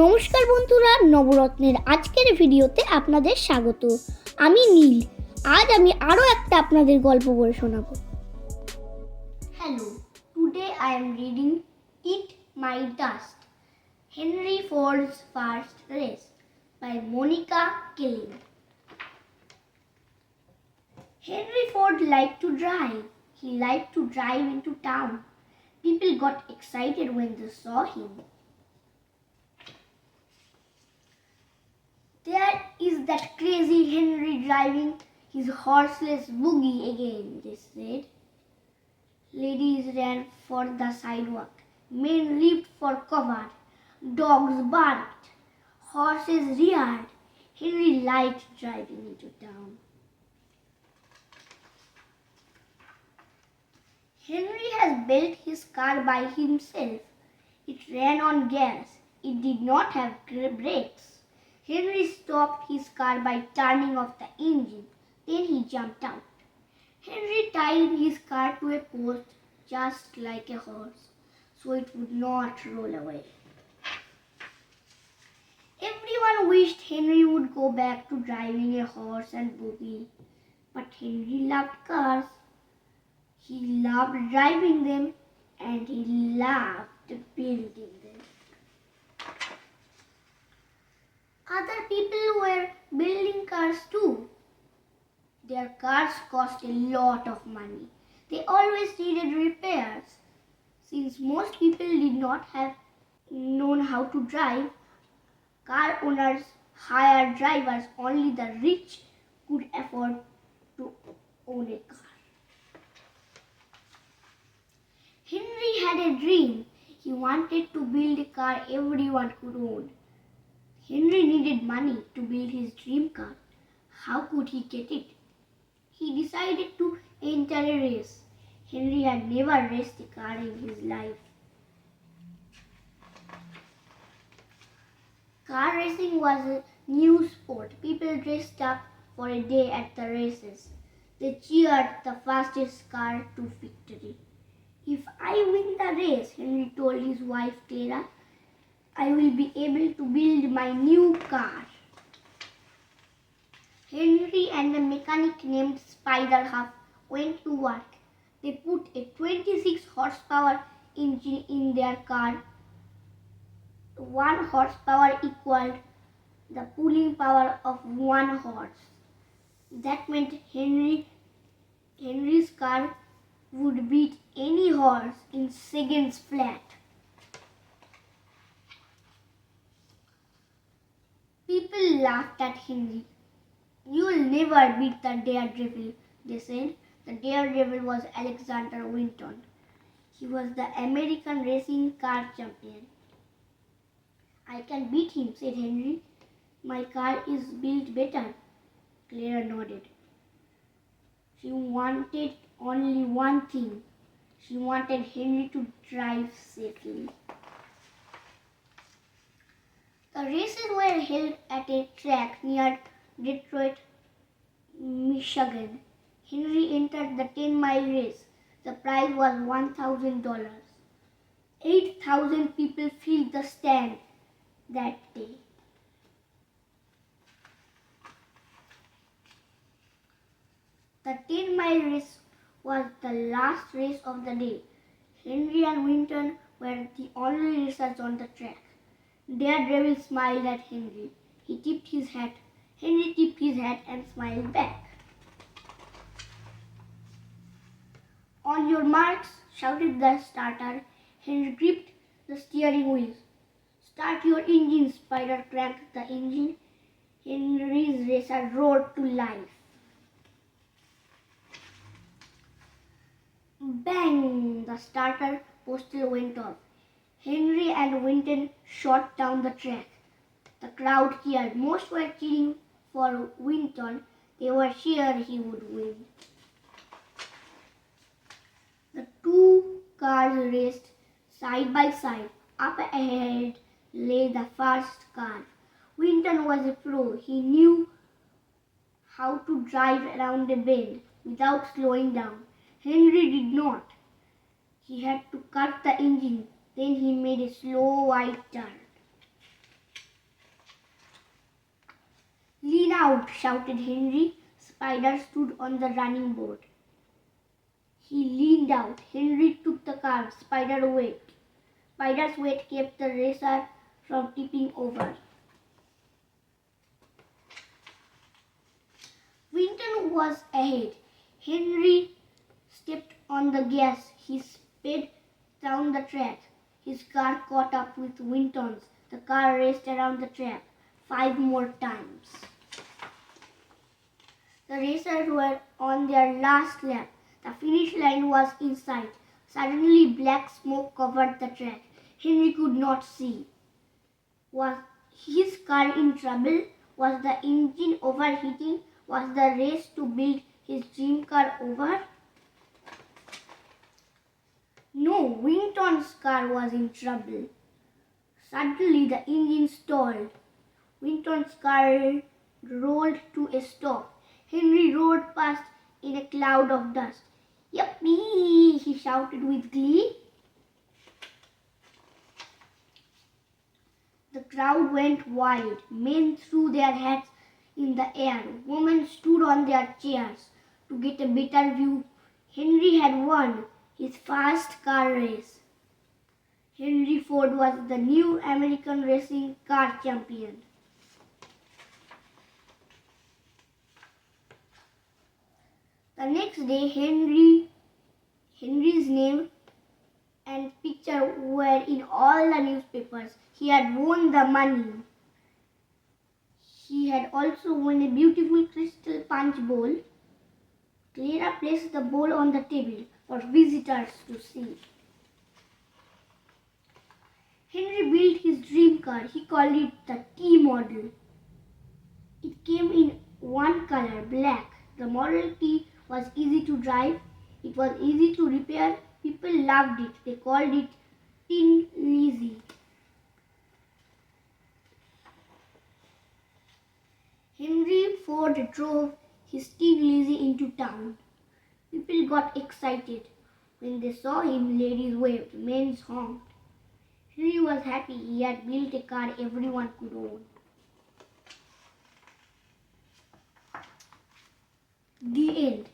নমস্কার বন্ধুরা, নবরত্নের আজকের ভিডিওতে আপনাদের স্বাগত। আমি নীল। আজ আমি আরো একটা আপনাদের গল্প বলে শোনাবো। Hello, today I am reading Eat My Dust, Henry Ford's First Race by Monica Kulling. Henry Ford liked to drive. He liked to drive into town. People got excited when they saw him. There is that crazy Henry driving his horseless buggy again, they said. Ladies ran for the sidewalk. Men leaped for cover. Dogs barked. Horses reared. Henry liked driving into town. Henry has built his car by himself. It ran on gas. It did not have brakes. Henry stopped his car by turning off the engine. Then he jumped out. Henry tied his car to a post just like a horse, so it would not roll away. Everyone wished Henry would go back to driving a horse and buggy, but Henry loved cars. He loved driving them, and he loved building them. Other people were building cars too. Their cars cost a lot of money. They always needed repairs. Since most people did not have known how to drive, car owners hired drivers. Only the rich could afford to own a car. Henry had a dream. He wanted to build a car everyone could own. Henry needed money to build his dream car. How could he get it? He decided to enter a race. Henry had never raced a car in his life. Car racing was a new sport. People dressed up for a day at the races. They cheered the fastest car to victory. If I win the race, Henry told his wife Clara, I will be able to build my new car. Henry and a mechanic named Spiderhuff went to work. They put a 26 horsepower engine in their car. 1 horsepower equaled the pulling power of 1 horse. That meant Henry's car would beat any horse in seconds flat. People laughed at Henry. You'll never beat the Daredevil, they said. The Daredevil was Alexander Winton. He was the American racing car champion. I can beat him, said Henry. My car is built better. Clara nodded. She wanted only one thing. She wanted Henry to drive safely. The races were held at a track near Detroit, Michigan. Henry entered the 10-mile race. The prize was $1,000. 8,000 people filled the stand that day. The 10-mile race was the last race of the day. Henry and Winton were the only racers on the track. Daredevil smiled at Henry. He tipped his hat. Henry tipped his hat and smiled back. On your marks, shouted the starter. Henry gripped the steering wheel. Start your engine, Spider cranked the engine. Henry's racer roared to life. Bang! The starter postal went off. Henry and Winton shot down the track. The crowd cheered. Most were cheering for Winton. They were sure he would win. The two cars raced side by side. Up ahead lay the fast car. Winton was a pro. He knew how to drive around a bend without slowing down. Henry did not. He had to cut the engine. Then he made a slow wide turn. Lean out, shouted Henry. Spider stood on the running board. He leaned out. Henry took the car. Spider's weight kept the racer from tipping over. Winton was ahead. Henry stepped on the gas. He sped down the track. His car caught up with Winton's. The car raced around the track 5 more times. The racers were on their last lap. The finish line was in sight. Suddenly black smoke covered the track. Henry could not see. Was his car in trouble? Was the engine overheating? Was the race to build his dream car over? No, Winton's car was in trouble. Suddenly the engine stalled. Winton's car rolled to a stop. Henry rode past in a cloud of dust. Yippee! He shouted with glee. The crowd went wild. Men threw their hats in the air. Women stood on their chairs to get a better view. Henry had won his first car race. Henry Ford was the new American racing car champion. The next day, Henry's name and picture were in all the newspapers. He had won the money. He had also won a beautiful crystal punch bowl. Clara placed the bowl on the table for visitors to see. Henry built his dream car. He called it the T model. It came in one color, black. The Model T was easy to drive. It was easy to repair. People loved it. They called it Tin Lizzie. Henry Ford drove his Tin Lizzie into town. People got excited. When they saw him, ladies waved, men honked. Henry was happy. He had built a car everyone could own. The end.